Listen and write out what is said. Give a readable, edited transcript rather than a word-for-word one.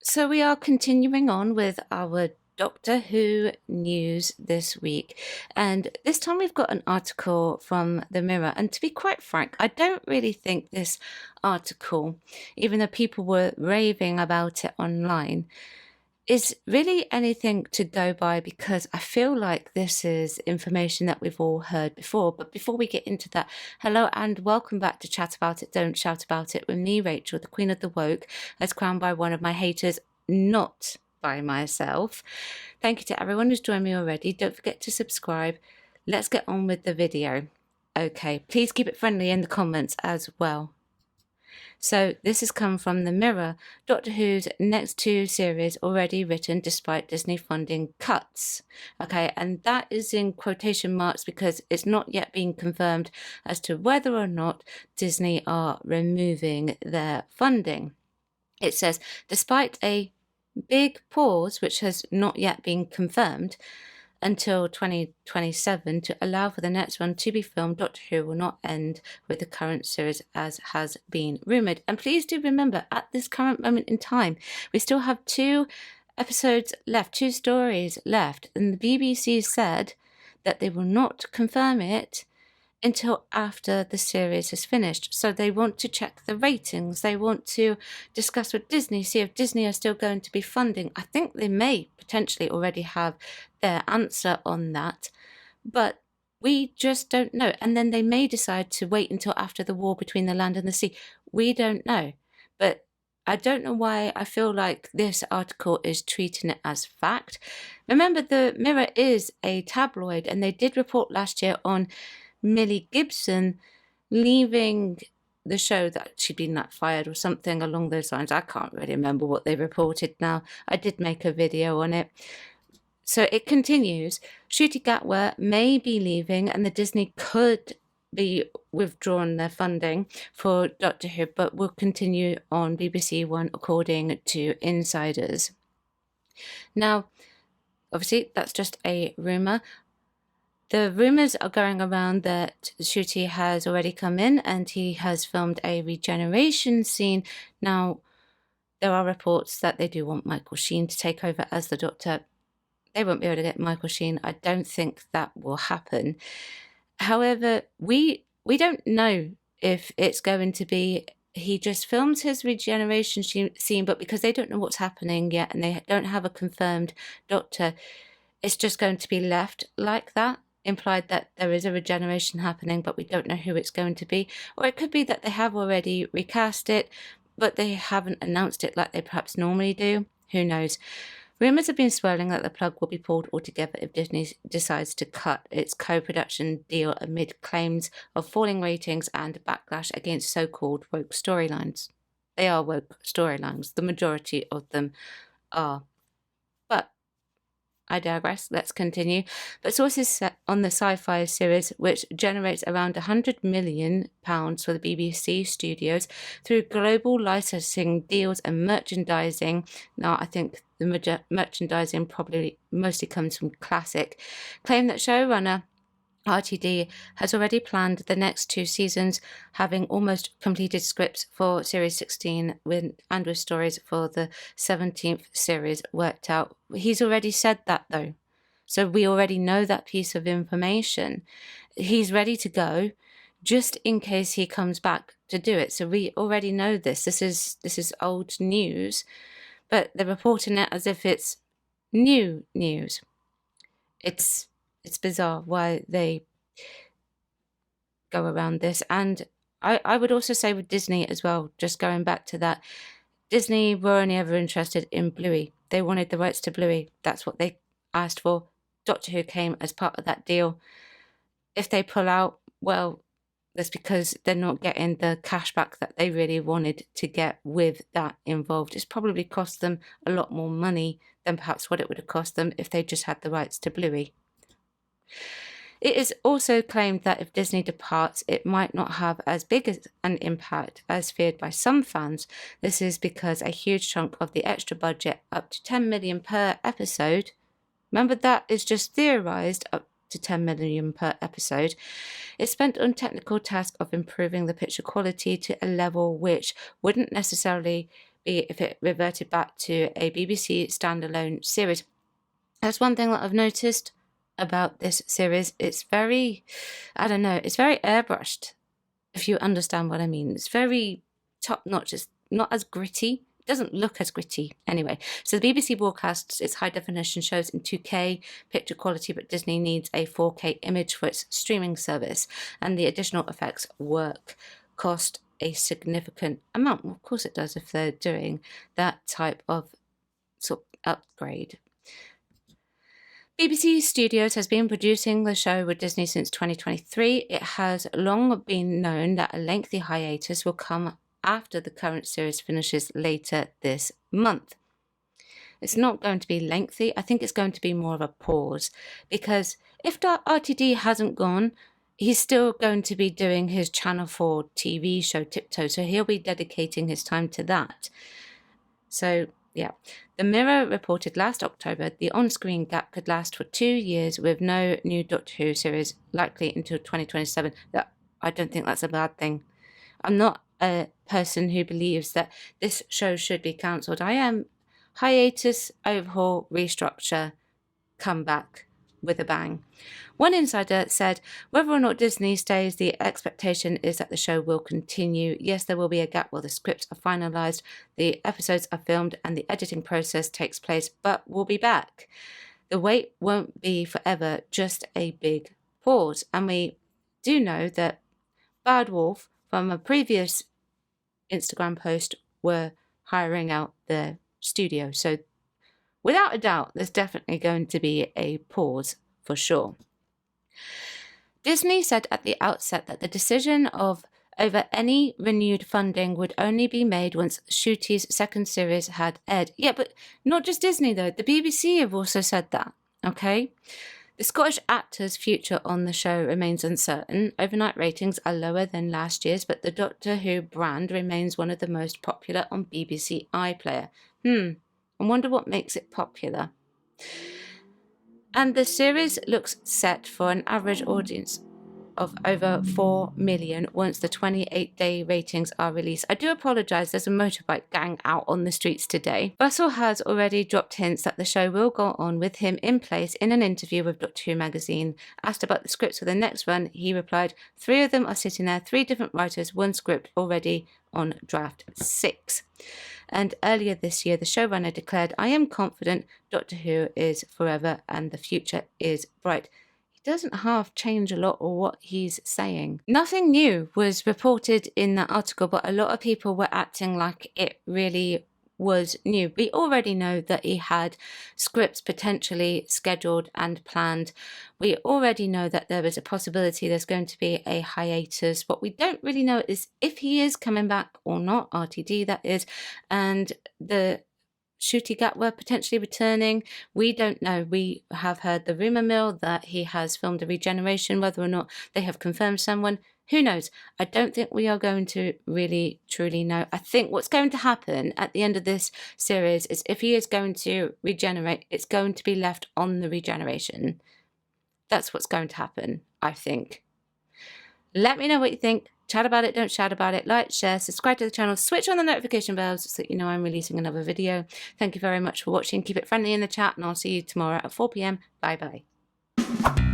So we are continuing on with our Doctor Who news this week, and this time we've got an article from the Mirror. And to be quite frank, I don't really think this article, even though people were raving about it online, is really anything to go by, because I feel like this is information that we've all heard before. But before we get into that, hello and welcome back to Chat About It, Don't Shout About It with me, Rachel, the Queen of the Woke, as crowned by one of my haters, not by myself. Thank you to everyone who's joined me already. Don't forget to subscribe. Let's get on with the video. Okay, please keep it friendly in the comments as well. So this has come from the Mirror. Doctor Who's next 2 series already written despite Disney funding cuts. Okay, and that is in quotation marks because it's not yet been confirmed as to whether or not Disney are removing their funding. It says, despite a big pause, which has not yet been confirmed, until 2027 to allow for the next one to be filmed, Doctor Who will not end with the current series as has been rumoured. And please do remember, at this current moment in time, we still have 2 episodes left, 2 stories left, and the BBC said that they will not confirm it until after the series is finished. So they want to check the ratings, they want to discuss with Disney, see if Disney are still going to be funding. I think they may potentially already have their answer on that, but we just don't know. And then they may decide to wait until after the war between the land and the sea. We don't know. But I don't know why I feel like this article is treating it as fact. Remember, the Mirror is a tabloid, and they did report last year on Millie Gibson leaving the show, that she'd been fired or something along those lines. I can't really remember what they reported now. I did make a video on it. So it continues. Ncuti Gatwa may be leaving, and the Disney could be withdrawn their funding for Doctor Who, but will continue on BBC One according to insiders. Now, obviously, that's just a rumour. The rumours are going around that Ncuti has already come in and he has filmed a regeneration scene. Now, there are reports that they do want Michael Sheen to take over as the Doctor. They won't be able to get Michael Sheen. I don't think that will happen. However, we don't know if it's going to be, he just films his regeneration scene, but because they don't know what's happening yet and they don't have a confirmed Doctor, it's just going to be left like that, implied that there is a regeneration happening, but we don't know who it's going to be. Or it could be that they have already recast it, but they haven't announced it like they perhaps normally do. Who knows? Rumours have been swirling that the plug will be pulled altogether if Disney decides to cut its co-production deal amid claims of falling ratings and backlash against so-called woke storylines. They are woke storylines. The majority of them are. But I digress. Let's continue. But sources set on the sci-fi series, which generates around £100 million for the BBC studios through global licensing deals and merchandising. Now, I think the merchandising probably mostly comes from Classic. Claim that showrunner RTD has already planned the next 2 seasons, having almost completed scripts for Series 16 with stories for the 17th series worked out. He's already said that, though. So we already know that piece of information. He's ready to go, just in case he comes back to do it. So we already know this. This is old news, but they're reporting it as if it's new news. It's bizarre why they go around this. And I would also say with Disney as well, just going back to that, Disney were only ever interested in Bluey. They wanted the rights to Bluey. That's what they asked for. Doctor Who came as part of that deal. If they pull out, well, that's because they're not getting the cash back that they really wanted to get with that involved. It's probably cost them a lot more money than perhaps what it would have cost them if they just had the rights to Bluey. It is also claimed that if Disney departs, it might not have as big an impact as feared by some fans. This is because a huge chunk of the extra budget, up to $10 million per episode, remember that is just theorised, up to $10 million per episode, is spent on technical task of improving the picture quality to a level which wouldn't necessarily be if it reverted back to a BBC standalone series. That's one thing that I've noticed about this series. It's very, I don't know, it's very airbrushed, if you understand what I mean. It's very top-notch. It's not as gritty. It doesn't look as gritty anyway. So the BBC broadcasts its high-definition shows in 2K picture quality, but Disney needs a 4K image for its streaming service, and the additional effects work cost a significant amount. Well, of course it does if they're doing that type of sort of upgrade. BBC Studios has been producing the show with Disney since 2023. It has long been known that a lengthy hiatus will come after the current series finishes later this month. It's not going to be lengthy. I think it's going to be more of a pause, because if RTD hasn't gone, he's still going to be doing his Channel 4 TV show Tiptoe, so he'll be dedicating his time to that. So yeah, the Mirror reported last October the on-screen gap could last for 2 years with no new Doctor Who series likely until 2027. I don't think that's a bad thing. I'm not a person who believes that this show should be cancelled. I am hiatus, overhaul, restructure, come back with a bang. One insider said, whether or not Disney stays, the expectation is that the show will continue. Yes, there will be a gap while the scripts are finalised, the episodes are filmed, and the editing process takes place, but we'll be back. The wait won't be forever, just a big pause. And we do know that Bad Wolf, from a previous Instagram post, were hiring out the studio. So without a doubt, there's definitely going to be a pause for sure. Disney said at the outset that the decision over any renewed funding would only be made once Shooty's second series had aired. Yeah, but not just Disney though. The BBC have also said that, okay? The Scottish actor's future on the show remains uncertain. Overnight ratings are lower than last year's, but the Doctor Who brand remains one of the most popular on BBC iPlayer. I wonder what makes it popular. And the series looks set for an average audience of over 4 million once the 28-day ratings are released. I do apologise, there's a motorbike gang out on the streets today. Russell has already dropped hints that the show will go on with him in place. In an interview with Doctor Who magazine, asked about the scripts for the next run, he replied, 3 of them are sitting there, 3 different writers, 1 script already on draft 6. And earlier this year, the showrunner declared, I am confident Doctor Who is forever and the future is bright. He doesn't half change a lot or what he's saying. Nothing new was reported in that article, but a lot of people were acting like it really was new. We already know that he had scripts potentially scheduled and planned. We already know that there is a possibility there's going to be a hiatus. What we don't really know is if he is coming back or not, RTD that is, and the Shooty Gatwa potentially returning. We don't know. We have heard the rumour mill that he has filmed a regeneration. Whether or not they have confirmed someone, who knows? I don't think we are going to really truly know. I think what's going to happen at the end of this series is if he is going to regenerate, it's going to be left on the regeneration. That's what's going to happen, I think. Let me know what you think. Chat about it, don't shout about it. Like, share, subscribe to the channel, switch on the notification bells so that you know I'm releasing another video. Thank you very much for watching. Keep it friendly in the chat, and I'll see you tomorrow at 4 p.m. Bye bye.